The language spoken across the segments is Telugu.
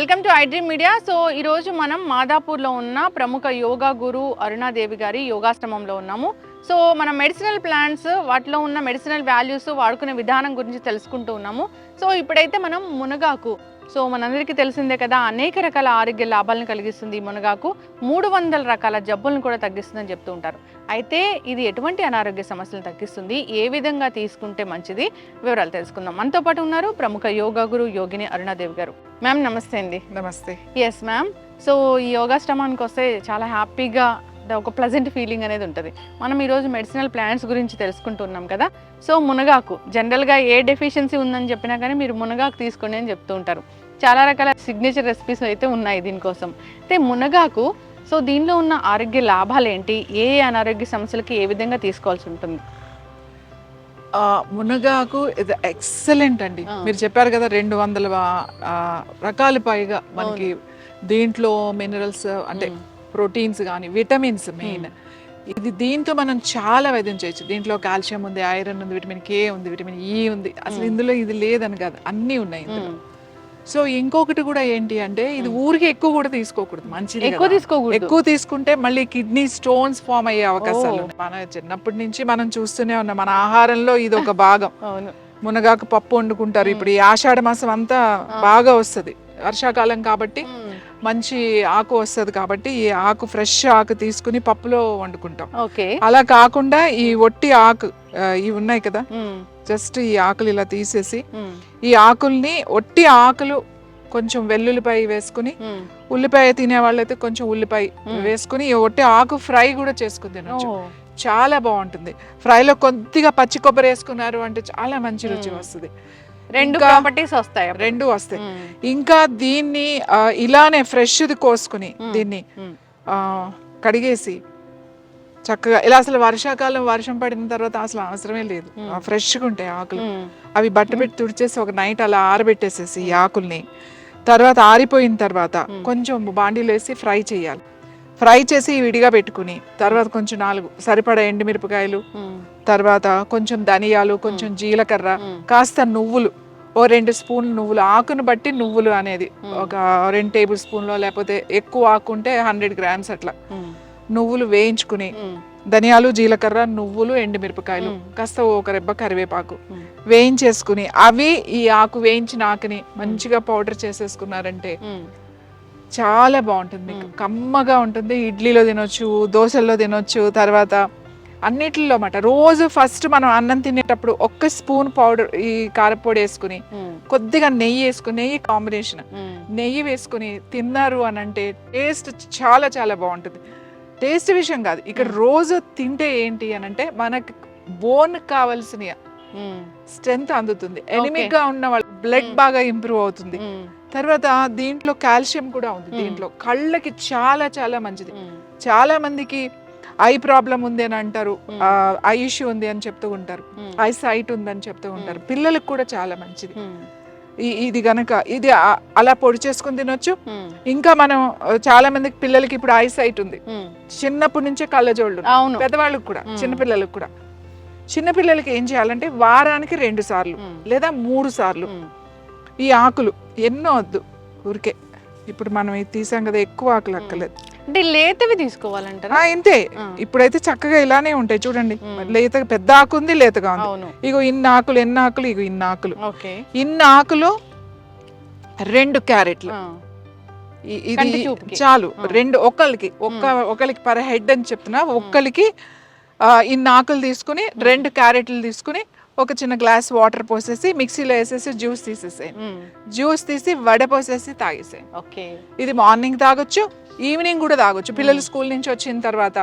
Welcome to iDream media. So ఈరోజు మనం మాదాపూర్లో ఉన్న ప్రముఖ యోగా గురు అరుణాదేవి గారి యోగాశ్రమంలో ఉన్నాము. సో మనం మెడిసినల్ ప్లాంట్స్, వాటిలో ఉన్న మెడిసినల్ వాల్యూస్, వాడుకునే విధానం గురించి తెలుసుకుంటూ ఉన్నాము. సో ఇప్పుడైతే మనం మునగాకు, సో మనందరికీ తెలిసిందే కదా, అనేక రకాల ఆరోగ్య లాభాలను కలిగిస్తుంది ఈ మునగాకు. 300 రకాల జబ్బులను కూడా తగ్గిస్తుందని చెప్తూ ఉంటారు. అయితే ఇది ఎటువంటి అనారోగ్య సమస్యలను తగ్గిస్తుంది, ఏ విధంగా తీసుకుంటే మంచిది, వివరాలు తెలుసుకుందాం. మనతో పాటు ఉన్నారు ప్రముఖ యోగా గురు యోగిని అరుణాదేవి గారు. మ్యామ్ నమస్తే అండి. నమస్తే. Yes ma'am. సో ఈ యోగాశ్రమానికి వస్తే చాలా హ్యాపీగా ఒక ప్లెజెంట్ ఫీలింగ్ అనేది ఉంటుంది. మనం ఈరోజు మెడిసినల్ ప్లాంట్స్ గురించి తెలుసుకుంటున్నాం కదా. సో మునగాకు జనరల్గా ఏ డెఫిషియన్సీ ఉందని చెప్పినా కానీ మీరు మునగాకు తీసుకోండి అని చెప్తూ ఉంటారు. చాలా రకాల సిగ్నేచర్ రెసిపీస్ అయితే ఉన్నాయి దీనికోసం. అయితే మునగాకు, సో దీనిలో ఉన్న ఆరోగ్య లాభాలు ఏంటి, ఏ అనారోగ్య సమస్యలకి ఏ విధంగా తీసుకోవాల్సి ఉంటుంది? మునగాకు ఇది ఎక్సలెంట్ అండి. మీరు చెప్పారు కదా 200 రకాల పైగా మనకి దీంట్లో మినరల్స్ అంటే ప్రోటీన్స్ కానీ విటమిన్స్ మెయిన్. ఇది దీంతో మనం చాలా వైద్యం చేయొచ్చు. దీంట్లో కాల్షియం ఉంది, ఐరన్ ఉంది, విటమిన్ కే ఉంది, విటమిన్ ఈ ఉంది. అసలు ఇందులో ఇది లేదని కాదు, అన్నీ ఉన్నాయి ఇందులో. సో ఇంకొకటి కూడా ఏంటి అంటే ఇది ఊరికి ఎక్కువ కూడా తీసుకోకూడదు, మంచిది ఎక్కువ తీసుకుంటే మళ్ళీ కిడ్నీ స్టోన్స్ ఫామ్ అయ్యే అవకాశాలు ఉన్నాయి. మన చిన్నప్పటి నుంచి మనం చూస్తూనే ఉన్నాం, మన ఆహారంలో ఇది ఒక భాగం. మునగాకు పప్పు వండుకుంటారు. ఇప్పుడు ఈ ఆషాఢ మాసం అంతా బాగా వస్తుంది, వర్షాకాలం కాబట్టి మంచి ఆకు వస్తుంది కాబట్టి ఈ ఆకు ఫ్రెష్ ఆకు తీసుకుని పప్పులో వండుకుంటాం. అలా కాకుండా ఈ ఒట్టి ఆకు ఇవి ఉన్నాయి కదా, జస్ట్ ఈ ఆకులు ఇలా తీసేసి ఈ ఆకుల్ని ఒట్టి ఆకులు కొంచెం వెల్లుల్లిపాయ వేసుకుని, ఉల్లిపాయ తినే వాళ్ళైతే కొంచెం ఉల్లిపాయ వేసుకుని ఈ ఒట్టి ఆకు ఫ్రై కూడా చేసుకుని తినొచ్చు. చాలా బాగుంటుంది. ఫ్రైలో కొద్దిగా పచ్చి కొబ్బరి వేసుకున్నారు అంటే చాలా మంచి రుచి వస్తుంది. రెండు వస్తాయి. ఇంకా దీన్ని ఇలానే ఫ్రెష్ది కోసుకుని దీన్ని కడిగేసి చక్కగా ఇలా, అసలు వర్షాకాలం వర్షం పడిన తర్వాత అసలు అవసరమే లేదు, ఫ్రెష్గా ఉంటాయి ఆకులు. అవి బట్ట పెట్టి తుడిచేసి ఒక నైట్ అలా ఆరబెట్టేసేసి ఈ ఆకుల్ని, తర్వాత ఆరిపోయిన తర్వాత కొంచెం బాండీలో వేసి ఫ్రై చేయాలి. ఫ్రై చేసి విడిగా పెట్టుకుని తర్వాత కొంచెం 4 సరిపడా ఎండుమిరపకాయలు, తర్వాత కొంచెం ధనియాలు, కొంచెం జీలకర్ర, కాస్త నువ్వులు, ఓ 2 స్పూన్లు నువ్వులు, ఆకును బట్టి నువ్వులు అనేది ఒక 2 టేబుల్ స్పూన్లో, లేకపోతే ఎక్కువ ఆకుంటే 100 గ్రామ్స్ అట్లా నువ్వులు వేయించుకుని, ధనియాలు, జీలకర్ర, నువ్వులు, ఎండుమిరపకాయలు, కాస్త ఒక రెబ్బ కరివేపాకు వేయించేసుకుని, అవి ఈ ఆకు వేయించిన ఆకుని మంచిగా పౌడర్ చేసేసుకున్నారంటే చాలా బాగుంటుంది. మీకు కమ్మగా ఉంటుంది. ఇడ్లీలో తినొచ్చు, దోశల్లో తినొచ్చు, తర్వాత అన్నిటిలో మాట. రోజు ఫస్ట్ మనం అన్నం తినేటప్పుడు 1 స్పూన్ పౌడర్ ఈ కారపొడి వేసుకుని, కొద్దిగా నెయ్యి వేసుకుని, నెయ్యి కాంబినేషన్ నెయ్యి వేసుకుని తిన్నారు అని అంటే టేస్ట్ చాలా చాలా బాగుంటుంది. టేస్ట్ విషయం కాదు, ఇక్కడ రోజు తింటే ఏంటి అని అంటే మనకి బోన్ కావాల్సిన స్ట్రెంగ్త్ అందుతుంది. ఎనిమిక్ గా ఉన్న వాళ్ళ బ్లడ్ బాగా ఇంప్రూవ్ అవుతుంది. తర్వాత దీంట్లో కాల్షియం కూడా ఉంది. దీంట్లో కళ్ళకి చాలా చాలా మంచిది. చాలా మందికి ఐ ప్రాబ్లం ఉంది అని అంటారు, ఐ ఇష్యూ ఉంది అని చెప్తూ ఉంటారు, ఐ సైట్ ఉందని చెప్తూ ఉంటారు. పిల్లలకు కూడా చాలా మంచిది ఇది గనక. ఇది అలా పొడి చేసుకుని తినొచ్చు. ఇంకా మనం చాలా మందికి పిల్లలకి ఇప్పుడు ఐ సైట్ ఉంది, చిన్నప్పటి నుంచే కళ్ళజోళ్ళు, పెద్దవాళ్ళకి కూడా, చిన్నపిల్లలకు కూడా. చిన్నపిల్లలకి ఏం చేయాలంటే వారానికి 2 సార్లు లేదా 3 సార్లు ఈ ఆకులు, ఎన్నో వద్దు, ఊరికే ఇప్పుడు మనం ఇది తీసాం కదా, ఎక్కువ ఆకులు అక్కలేదు అంటే లేతవి తీసుకోవాలంటారా? ఇంతే. ఇప్పుడైతే చక్కగా ఇలానే ఉంటాయి చూడండి, లేత పెద్ద ఆకు ఉంది, లేతగా ఉంది. ఇగో ఇన్ని ఆకులు, ఎన్ని ఆకులు, ఇగో ఇన్ని ఆకులు, ఇన్ని ఆకులు 2 క్యారెట్లు ఇది చాలు. 2 ఒకరికి పర్ హెడ్ అని చెప్తున్నా. ఒక్కరికి ఇన్ని ఆకులు తీసుకుని 2 క్యారెట్లు తీసుకుని ఒక చిన్న గ్లాస్ వాటర్ పోసేసి మిక్సీలో వేసేసి జ్యూస్ తీసేసాయి. జ్యూస్ తీసి వడపోసేసి తాగేసాయి. ఇది మార్నింగ్ తాగొచ్చు, ఈవినింగ్ కూడా తాగొచ్చు. పిల్లలు స్కూల్ నుంచి వచ్చిన తర్వాత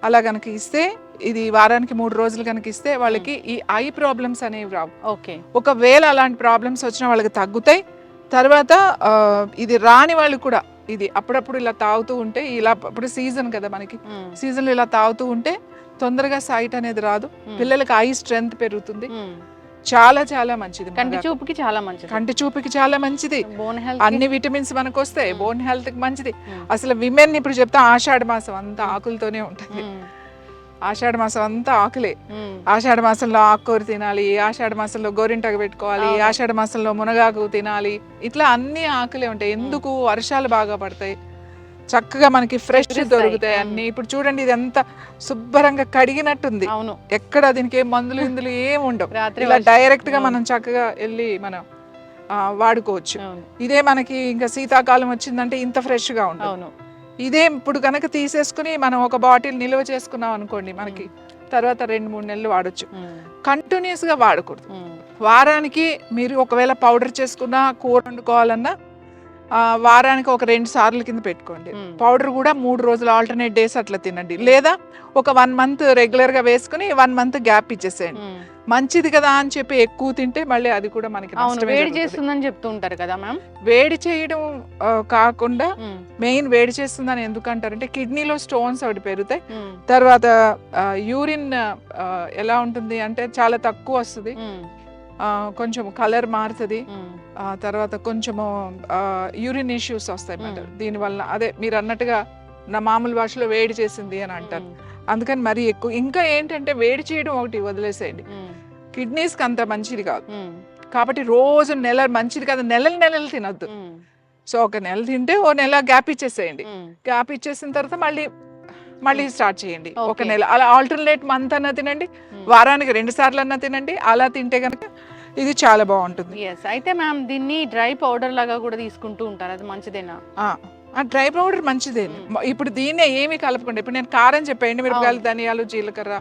అలా కనుక ఇస్తే, ఇది వారానికి 3 రోజులు కనుక ఇస్తే వాళ్ళకి ఈ ఐ ప్రాబ్లమ్స్ అనేవి రావు. ఒకవేళ అలాంటి ప్రాబ్లమ్స్ వచ్చినా వాళ్ళకి తగ్గుతాయి. తర్వాత ఇది రాని వాళ్ళు కూడా ఇది అప్పుడప్పుడు ఇలా తాగుతూ ఉంటే, ఇలా ఇప్పుడు సీజన్ కదా మనకి, సీజన్లో ఇలా తాగుతూ ఉంటే తొందరగా సైట్ అనేది రాదు, పిల్లలకి ఐ స్ట్రెంగ్త్ పెరుగుతుంది. చాలా చాలా మంచిది. కంటి చూపుకి చాలా మంచిది. అన్ని విటమిన్స్ మనకు వస్తాయి. బోన్ హెల్త్ కి మంచిది. అసలు విమెన్ ఇప్పుడు చెప్తా ఆషాఢ మాసం అంతా ఆకులతోనే ఉంటుంది. ఆషాఢ మాసం అంతా ఆకులే. ఆషాఢ మాసంలో ఆకుకూర తినాలి, ఆషాఢ మాసంలో గోరింటాకు పెట్టుకోవాలి, ఆషాఢ మాసంలో మునగాకు తినాలి, ఇట్లా అన్ని ఆకులే ఉంటాయి. ఎందుకు? వర్షాలు బాగా పడతాయి, చక్కగా మనకి ఫ్రెష్ దొరుకుతాయి అన్ని. ఇప్పుడు చూడండి ఇదంతా శుభ్రంగా కడిగినట్టుంది, ఎక్కడ దీనికి ఏం మందులు ఇందులు ఏం ఉండవు. ఇలా డైరెక్ట్ గా మనం చక్కగా వెళ్ళి మనం వాడుకోవచ్చు. ఇదే మనకి ఇంకా శీతాకాలం వచ్చిందంటే ఇంత ఫ్రెష్ గా ఉంటుంది. ఇదే ఇప్పుడు కనుక తీసేసుకుని మనం ఒక బాటిల్ నిల్వ చేసుకున్నాం అనుకోండి, మనకి తర్వాత 2-3 నెలలు వాడచ్చు. కంటిన్యూస్ గా వాడకూడదు. వారానికి మీరు ఒకవేళ పౌడర్ చేసుకున్నా, కూర వండుకోవాలన్నా వారానికి ఒక 2 సార్లు కింద పెట్టుకోండి. పౌడర్ కూడా 3 రోజులు ఆల్టర్నేట్ డేస్ అట్లా తినండి. లేదా ఒక 1 మంత్ రెగ్యులర్ గా వేసుకుని 1 మంత్ గ్యాప్ ఇచ్చేసేయండి. మంచిది కదా అని చెప్పి ఎక్కువ తింటే మళ్ళీ అది కూడా మనకి వేడి చేస్తుందని చెప్తూ ఉంటారు కదా మ్యామ్. వేడి చేయడం కాకుండా మెయిన్ వేడి చేస్తుందని ఎందుకంటారంటే కిడ్నీలో స్టోన్స్ ఒకటి పెరుగుతాయి. తర్వాత యూరిన్ ఎలా ఉంటుంది అంటే చాలా తక్కువ వస్తుంది, కొంచెం కలర్ మారుతుంది, తర్వాత కొంచెము యూరిన్ ఇష్యూస్ వస్తాయి అన్నమాట దీనివల్ల. అదే మీరు అన్నట్టుగా నా మామూలు భాషలో వేడి చేసింది అని అంటారు. అందుకని మరీ ఎక్కువ. ఇంకా ఏంటంటే వేడి చేయడం ఒకటి వదిలేసేయండి, కిడ్నీస్కి అంత మంచిది కాదు. కాబట్టి రోజు మంచిది కాదు, నెలలు తినొద్దు. సో ఒక నెల తింటే ఓ నెల గ్యాప్ ఇచ్చేసేయండి. గ్యాప్ ఇచ్చేసిన తర్వాత మళ్ళీ స్టార్ట్ చేయండి. ఒక నెల అలా ఆల్టర్నేట్ మంత్ అన్నా తినండి, వారానికి 2 సార్లు అన్నా తినండి. అలా తింటే కనుక ఇది చాలా బాగుంటుంది. అయితే మ్యామ్ దీన్ని డ్రై పౌడర్ లాగా కూడా తీసుకుంటూ ఉంటారు, అది మంచిదేనా? డ్రై పౌడర్ మంచిదే. ఇప్పుడు దీన్నే ఏమి కలపకుండా, ఇప్పుడు నేను కారం చెప్పండి, మిరపకాయలు, ధనియాలు, జీలకర్ర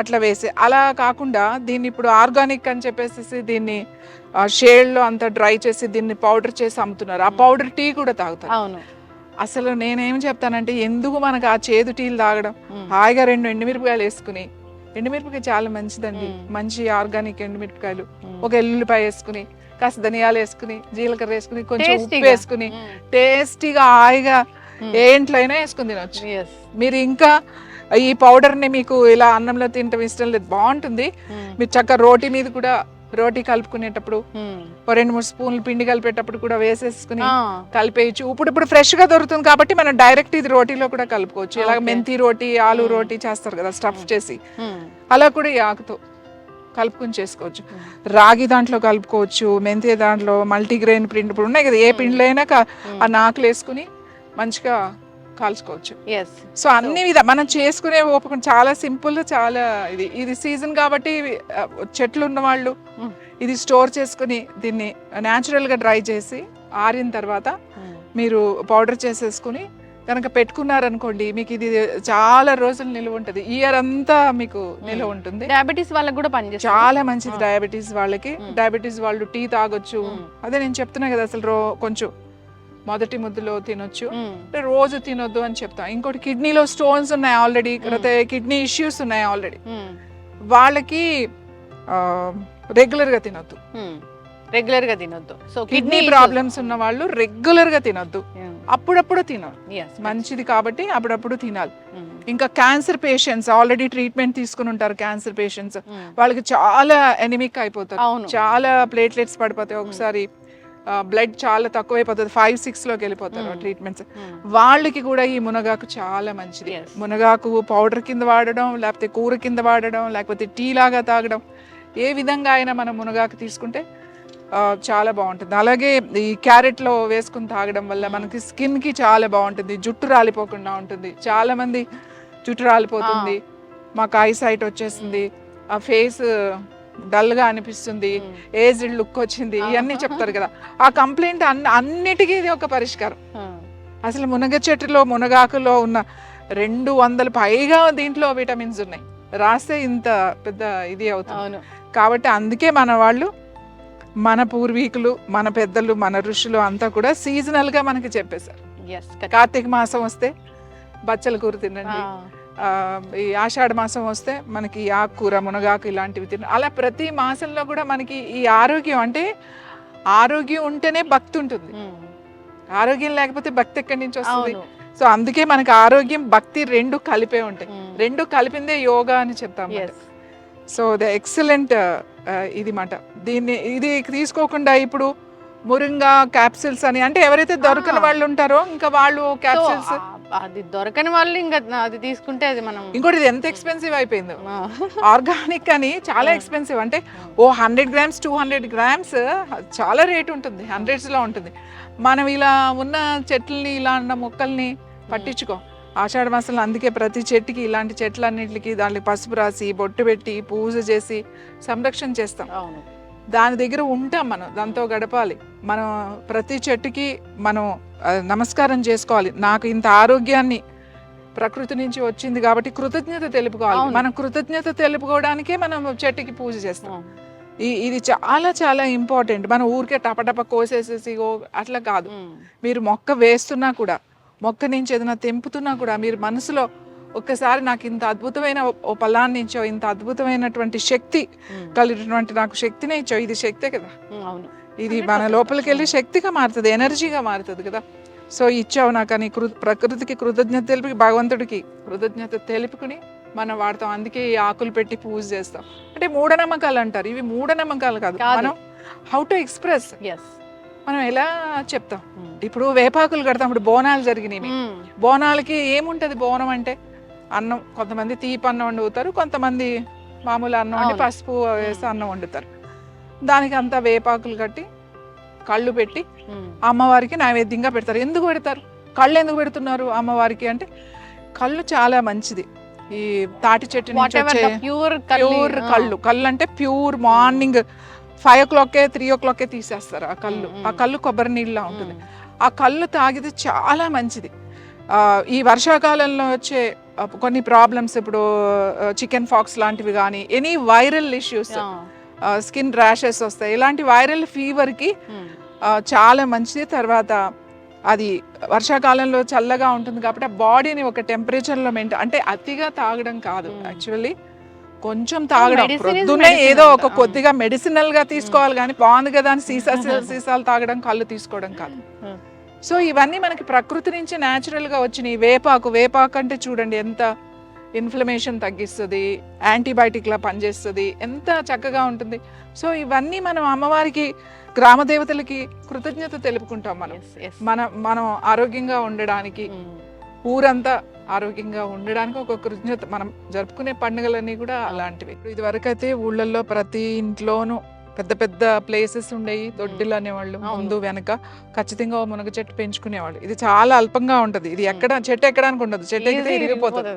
అట్లా వేసి, అలా కాకుండా దీన్ని ఇప్పుడు ఆర్గానిక్ అని చెప్పేసి దీన్ని షేడ్లో అంతా డ్రై చేసి దీన్ని పౌడర్ చేసి అమ్ముతున్నారు. ఆ పౌడర్ టీ కూడా తాగుతారు. అసలు నేనేం చెప్తానంటే ఎందుకు మనకు ఆ చేదు టీలు తాగడం, హాయిగా 2 ఎండుమిరపకాయలు వేసుకుని, ఎండుమిరపకాయ చాలా మంచిదండి, మంచి ఆర్గానిక్ ఎండుమిరపకాయలు, ఒక ఎల్లుల్లిపాయ వేసుకుని, కాస్త ధనియాలు వేసుకుని, జీలకర్ర వేసుకుని, కొంచెం ఉప్పు వేసుకుని టేస్టీగా హాయిగా ఏంట్లైనా వేసుకుని తినొచ్చు. మీరు ఇంకా ఈ పౌడర్ ని మీకు ఇలా అన్నంలో తినటం ఇష్టం లేదు, బాగుంటుంది. మీరు చక్కగా రోటీ మీద కూడా, రోటీ కలుపుకునేటప్పుడు 2-3 స్పూన్లు పిండి కలిపేటప్పుడు కూడా వేసేసుకుని కలిపేయచ్చు. ఇప్పుడు ఫ్రెష్ గా దొరుకుతుంది కాబట్టి మనం డైరెక్ట్ ఇది రోటీలో కూడా కలుపుకోవచ్చు. ఇలా మెంతి రోటీ, ఆలు రోటీ చేస్తారు కదా స్టఫ్ చేసి, అలా కూడా ఈ ఆకుతో కలుపుకుని చేసుకోవచ్చు. రాగి దాంట్లో కలుపుకోవచ్చు, మెంతి దాంట్లో, మల్టీగ్రెయిన్ పిండి ఇప్పుడు ఉన్నాయి కదా, ఏ పిండిలో అయినా ఆ నాకులు వేసుకుని మంచిగా కాల్చుకోవచ్చు. సో అన్ని విధ మనం చేసుకునే ఓపిక చాలా సింపుల్, చాలా ఇది సీజన్ కాబట్టి చెట్లు ఉన్న వాళ్ళు ఇది స్టోర్ చేసుకుని దీన్ని న్యాచురల్ గా డ్రై చేసి ఆరిన తర్వాత మీరు పౌడర్ చేసేసుకుని కనుక పెట్టుకున్నారనుకోండి, మీకు ఇది చాలా రోజులు నిలువ ఉంటుంది, ఇయర్ అంతా మీకు నిలువ ఉంటుంది. డయాబెటీస్ వాళ్ళకి కూడా పనిచేస్తుంది, చాలా మంచిది డయాబెటీస్ వాళ్ళకి. డయాబెటీస్ వాళ్ళు టీ తాగొచ్చు. అదే నేను చెప్తున్నా కదా, అసలు కొంచెం మొదటి ముద్దులో తినొచ్చు, రోజు తినొద్దు అని చెప్తాం. ఇంకోటి కిడ్నీలో స్టోన్స్ ఉన్నాయి ఆల్రెడీ, కిడ్నీ ఇష్యూస్ ఉన్నాయి ఆల్రెడీ, వాళ్ళకి రెగ్యులర్ గా తినొద్దు. సో కిడ్నీ ప్రాబ్లమ్స్ ఉన్న వాళ్ళు రెగ్యులర్ గా తినొద్దు, అప్పుడప్పుడు తినాలి, మంచిది కాబట్టి అప్పుడప్పుడు తినాలి. ఇంకా క్యాన్సర్ పేషెంట్స్ ఆల్రెడీ ట్రీట్మెంట్ తీసుకుని ఉంటారు, క్యాన్సర్ పేషెంట్స్ వాళ్ళకి చాలా ఎనిమిక్ అయిపోతారు, చాలా ప్లేట్లెట్స్ పడిపోతాయి, ఒకసారి బ్లడ్ చాలా తక్కువైపోతుంది, 5-6 లోకి వెళ్ళిపోతారు ట్రీట్మెంట్స్. వాళ్ళకి కూడా ఈ మునగాకు చాలా మంచిది. మునగాకు పౌడర్ కింద వాడడం, లేకపోతే కూర కింద వాడడం, లేకపోతే టీ లాగా తాగడం, ఏ విధంగా అయినా మనం మునగాకు తీసుకుంటే చాలా బాగుంటుంది. అలాగే ఈ క్యారెట్లో వేసుకుని తాగడం వల్ల మనకి స్కిన్కి చాలా బాగుంటుంది, జుట్టు రాలిపోకుండా ఉంటుంది. చాలా మంది జుట్టు రాలిపోతుంది, మాకు ఐసైట్ వచ్చేసింది, ఆ ఫేస్ డల్గా అనిపిస్తుంది, ఏజ్డ్ లుక్ వచ్చింది, ఇవన్నీ చెప్తారు కదా. ఆ కంప్లైంట్ అన్నిటికీ ఇది ఒక పరిష్కారం. అసలు మునగ చెట్టులో, మునగాకులో ఉన్న 200 పైగా దీంట్లో విటమిన్స్ ఉన్నాయి, రాస్తే ఇంత పెద్ద ఇది అవుతుంది. కాబట్టి అందుకే మన వాళ్ళు, మన పూర్వీకులు, మన పెద్దలు, మన ఋషులు అంతా కూడా సీజనల్ గా మనకి చెప్పేశారు. కార్తీక మాసం వస్తే బచ్చల కూర తినండి, ఈ ఆషాఢ మాసం వస్తే మనకి ఆకుకూర, మునగాకు ఇలాంటివి తినండి. అలా ప్రతి మాసంలో కూడా మనకి ఈ ఆరోగ్యం, అంటే ఆరోగ్యం ఉంటేనే భక్తి ఉంటుంది, ఆరోగ్యం లేకపోతే భక్తి ఎక్కడి నుంచి వస్తుంది? సో అందుకే మనకి ఆరోగ్యం, భక్తి 2 కలిపే ఉంటాయి, 2 కలిపిందే యోగా అని చెప్తాం. సో ద ఎక్సలెంట్ ఇది మాట. ఇది తీసుకోకుండా ఇప్పుడు మురింగా క్యాప్సిల్స్ అని, అంటే ఎవరైతే దొరకని వాళ్ళు ఉంటారో ఇంకా వాళ్ళు క్యాప్సిల్స్ అది దొరకని వాళ్ళు ఇంకా అది తీసుకుంటే అది మనం ఇంకోటి ఇది ఎంత ఎక్స్పెన్సివ్ అయిపోయింది. ఆర్గానిక్ అని చాలా ఎక్స్పెన్సివ్. అంటే ఓ 100 grams 200 grams చాలా రేట్ ఉంటుంది, హండ్రెడ్స్లో ఉంటుంది. మనం ఇలా ఉన్న చెట్లని ఇలా ఉన్న మొక్కల్ని పట్టించుకో. ఆషాఢ మాసంలో అందుకే ప్రతి చెట్టుకి ఇలాంటి చెట్లన్నిటికి దానికి పసుపు రాసి బొట్టు పెట్టి పూజ చేసి సంరక్షణ చేస్తాం. దాని దగ్గర ఉంటాం, మనం దాంతో గడపాలి. మనం ప్రతి చెట్టుకి మనం నమస్కారం చేసుకోవాలి. నాకు ఇంత ఆరోగ్యాన్ని ప్రకృతి నుంచి వచ్చింది కాబట్టి కృతజ్ఞత తెలుపుకోవాలి. మనం కృతజ్ఞత తెలుపుకోవడానికే మనం చెట్టుకి పూజ చేస్తాం. ఇది చాలా చాలా ఇంపార్టెంట్. మనం ఊరికే టపటప కోసేసేసి అట్లా కాదు. మీరు మొక్క వేస్తున్నా కూడా, మొక్క నుంచి ఏదైనా తెంపుతున్నా కూడా మీరు మనసులో ఒక్కసారి నాకు ఇంత అద్భుతమైన ఓ ఫలాన్ని ఇచ్చో, ఇంత అద్భుతమైనటువంటి శక్తి కలిగినటువంటి నాకు శక్తినే ఇచ్చో, ఇది శక్తే కదా. ఇది మన లోపలికి వెళ్ళి శక్తిగా మారుతుంది, ఎనర్జీగా మారుతుంది కదా. సో ఇచ్చావు నాకు అని ప్రకృతికి కృతజ్ఞత తెలిపి, భగవంతుడికి కృతజ్ఞత తెలుపుకుని మనం వాడతాం. అందుకే ఈ ఆకులు పెట్టి పూజ చేస్తాం. అంటే మూఢనమ్మకాలు అంటారు, ఇవి మూఢనమ్మకాలు కాదు. మనం హౌ టు ఎక్స్ప్రెస్, మనం ఎలా చెప్తాం. ఇప్పుడు వేపాకులు కడతాం. ఇప్పుడు బోనాలు జరిగినాయి. బోనాలకి ఏముంటది? బోనం అంటే అన్నం. కొంతమంది తీపి అన్నం వండుతారు, కొంతమంది మామూలు అన్నం వండి పసుపు వేసి అన్నం వండుతారు. దానికి అంతా వేపాకులు కట్టి కళ్ళు పెట్టి అమ్మవారికి నైవేద్యంగా పెడతారు. ఎందుకు పెడతారు? కళ్ళు ఎందుకు పెడుతున్నారు అమ్మవారికి అంటే, కళ్ళు చాలా మంచిది. ఈ తాటి చెట్టు నుంచి వచ్చే ప్యూర్ కళ్ళు అంటే ప్యూర్. మార్నింగ్ 5 o'clock 3 o'clock తీసేస్తారు ఆ కళ్ళు. ఆ కళ్ళు కొబ్బరి నీళ్ళలా ఉంటుంది. ఆ కళ్ళు తాగితే చాలా మంచిది. ఈ వర్షాకాలంలో వచ్చే కొన్ని ప్రాబ్లమ్స్, ఇప్పుడు చికెన్ ఫాక్స్ లాంటివి కానీ, any viral issues, skin rashes వస్తాయి, ఇలాంటి వైరల్ ఫీవర్కి చాలా మంచిది. తర్వాత అది వర్షాకాలంలో చల్లగా ఉంటుంది కాబట్టి ఆ బాడీని ఒక టెంపరేచర్లో మెయింటైన్, అంటే అతిగా తాగడం కాదు, యాక్చువల్లీ కొంచెం తాగడం. ప్రొద్దునే ఏదో ఒక కొద్దిగా మెడిసినల్ గా తీసుకోవాలి కానీ బాగుంది కదా అని సీసాలు తాగడం, కళ్ళు తీసుకోవడం కాదు. సో ఇవన్నీ మనకి ప్రకృతి నుంచి న్యాచురల్ గా వచ్చినాయి. వేపాకు అంటే చూడండి ఎంత ఇన్ఫ్లమేషన్ తగ్గిస్తుంది, యాంటీబయాటిక్ లా పనిచేస్తుంది, ఎంత చక్కగా ఉంటుంది. సో ఇవన్నీ మనం అమ్మవారికి, గ్రామ దేవతలకి కృతజ్ఞత తెలుపుకుంటాం. మనం ఆరోగ్యంగా ఉండడానికి, ఊరంతా ఆరోగ్యంగా ఉండడానికి ఒక కృతజ్ఞత. మనం జరుపుకునే పండుగలన్నీ కూడా అలాంటివి. ఇది వరకు అయితే ఊళ్ళల్లో ప్రతి ఇంట్లోనూ పెద్ద పెద్ద ప్లేసెస్ ఉండేవి, దొడ్డిలు అనేవాళ్ళు. ముందు వెనక ఖచ్చితంగా మునగ చెట్టు పెంచుకునేవాళ్ళు. ఇది చాలా అల్పంగా ఉంటది. ఇది చెట్టు ఎక్కడానికి ఉండదు, చెట్టు ఎక్కితే ఇరిగిపోతుంది.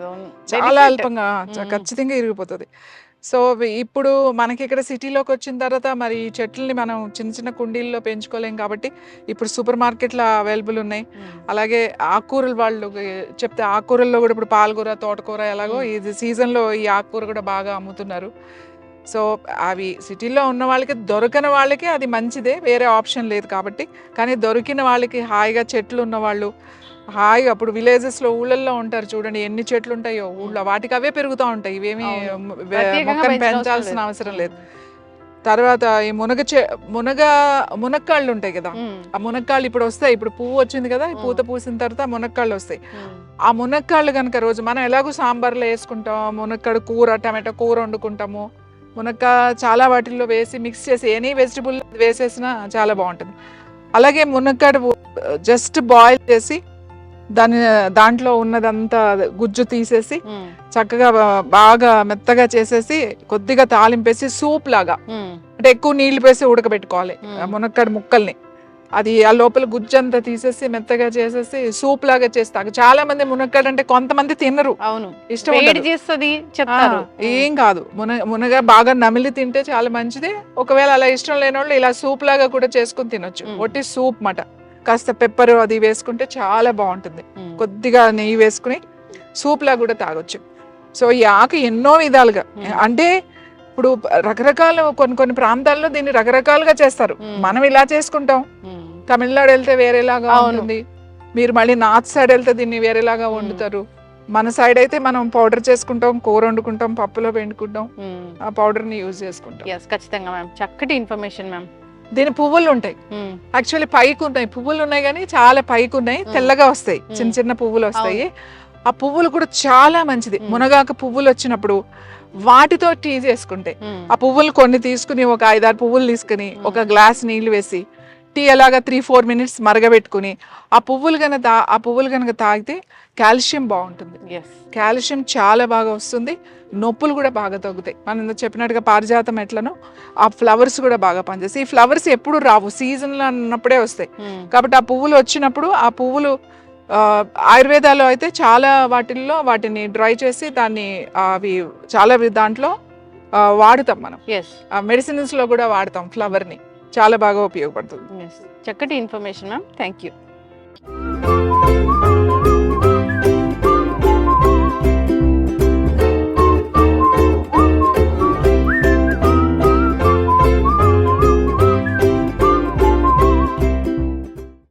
చాలా అల్పంగా, ఖచ్చితంగా ఇరిగిపోతుంది. సో ఇప్పుడు మనకి ఇక్కడ సిటీలోకి వచ్చిన తర్వాత మరి ఈ చెట్లని మనం చిన్న చిన్న కుండీల్లో పెంచుకోలేం కాబట్టి ఇప్పుడు సూపర్ మార్కెట్లో అవైలబుల్ ఉన్నాయి. అలాగే ఆకుకూరలు వాళ్ళు చెప్తే ఆకుకూరల్లో కూడా ఇప్పుడు పాలకూర, తోటకూర ఎలాగో ఇది సీజన్లో ఈ ఆకుకూర కూడా బాగా అమ్ముతున్నారు. సో అవి సిటీలో ఉన్న వాళ్ళకి, దొరకని వాళ్ళకి అది మంచిదే, వేరే ఆప్షన్ లేదు కాబట్టి. కానీ దొరికిన వాళ్ళకి హాయిగా చెట్లు ఉన్నవాళ్ళు హాయిగా, అప్పుడు విలేజెస్లో ఊళ్ళల్లో ఉంటారు చూడండి, ఎన్ని చెట్లు ఉంటాయో ఊళ్ళో, వాటికి అవే పెరుగుతూ ఉంటాయి. ఇవేమి మొక్కను పెంచాల్సిన అవసరం లేదు. తర్వాత ఈ మునక్కాళ్ళు ఉంటాయి కదా, ఆ మునక్కాళ్ళు ఇప్పుడు వస్తాయి. ఇప్పుడు పువ్వు వచ్చింది కదా, పూత పూసిన తర్వాత మునక్కాళ్ళు వస్తాయి. ఆ మునక్కాళ్ళు కనుక రోజు మనం ఎలాగో సాంబార్లో వేసుకుంటాం, మునక్కాడు కూర, టమాటో కూర వండుకుంటాము. మునక్కా చాలా వాటిల్లో వేసి మిక్స్ చేసి ఎనీ వెజిటబుల్ వేసేసినా చాలా బాగుంటుంది. అలాగే మునక్కాడు జస్ట్ బాయిల్ చేసి దాంట్లో ఉన్నదంతా గుజ్జు తీసేసి చక్కగా బాగా మెత్తగా చేసేసి కొద్దిగా తాలింపేసి సూప్ లాగా, అంటే ఎక్కువ నీళ్లు వేసి ఉడకబెట్టుకోవాలి మునక్కాడు ముక్కల్ని. అది ఆ లోపల గుజ్జు అంతా తీసేసి మెత్తగా చేసేసి సూప్ లాగా చేస్తారు. చాలా మంది మునక్కాడు అంటే కొంతమంది తినరు, ఇష్టం ఏం కాదు. మునగ బాగా నమిలి తింటే చాలా మంచిది. ఒకవేళ అలా ఇష్టం లేని వాళ్ళు ఇలా సూప్ లాగా కూడా చేసుకుని తినొచ్చు. ఒట్టి సూప్ మాట, కాస్త పెప్పర్ అది వేసుకుంటే చాలా బాగుంటుంది. కొద్దిగా నెయ్యి వేసుకుని సూప్ లా కూడా తాగొచ్చు. సో ఈ ఆకు ఎన్నో విధాలుగా, అంటే ఇప్పుడు రకరకాల కొన్ని ప్రాంతాల్లో దీన్ని రకరకాలుగా చేస్తారు. మనం ఇలా చేసుకుంటాం, తమిళనాడు వెళ్తే వేరేలాగా ఉంటుంది, మీరు మళ్ళీ నార్త్ సైడ్ వెళ్తే దీన్ని వేరేలాగా వండుతారు. మన సైడ్ అయితే మనం పౌడర్ చేసుకుంటాం, కూర వండుకుంటాం, పప్పులో పెండుకుంటాం, ఆ పౌడర్ ని యూజ్ చేసుకుంటాం. ఖచ్చితంగా మ్యామ్, చక్కటి ఇన్ఫర్మేషన్ మ్యామ్. దీని పువ్వులు ఉంటాయి, యాక్చువల్లీ పైకి ఉన్నాయి, పువ్వులు ఉన్నాయి కానీ చాలా పైకి ఉన్నాయి, తెల్లగా వస్తాయి, చిన్న చిన్న పువ్వులు వస్తాయి. ఆ పువ్వులు కూడా చాలా మంచిది. మునగాక పువ్వులు వచ్చినప్పుడు వాటితో టీ చేసుకుంటే, ఆ పువ్వులు కొన్ని తీసుకుని ఒక 5-6 పువ్వులు తీసుకుని ఒక గ్లాస్ నీళ్లు వేసి టీ అలాగా 3-4 మినిట్స్ మరగబెట్టుకుని ఆ పువ్వులు కనుక తాగితే కాల్షియం బాగుంటుంది. కాల్షియం చాలా బాగా వస్తుంది, నొప్పులు కూడా బాగా తగ్గుతాయి. మనం చెప్పినట్టుగా పారిజాతం ఎట్లనో ఆ ఫ్లవర్స్ కూడా బాగా పనిచేస్తాయి. ఈ ఫ్లవర్స్ ఎప్పుడు రావు, సీజన్లో అన్నప్పుడే వస్తాయి. కాబట్టి ఆ పువ్వులు వచ్చినప్పుడు ఆ పువ్వులు ఆయుర్వేదాలో అయితే చాలా వాటిల్లో వాటిని డ్రై చేసి దాన్ని అవి చాలా దాంట్లో వాడుతాం మనం. మెడిసిన్స్లో కూడా వాడతాం ఫ్లవర్ని, చాలా బాగా ఉపయోగపడుతుంది. చక్కటి ఇన్ఫర్మేషన్ మ్యామ్, థ్యాంక్ యూ.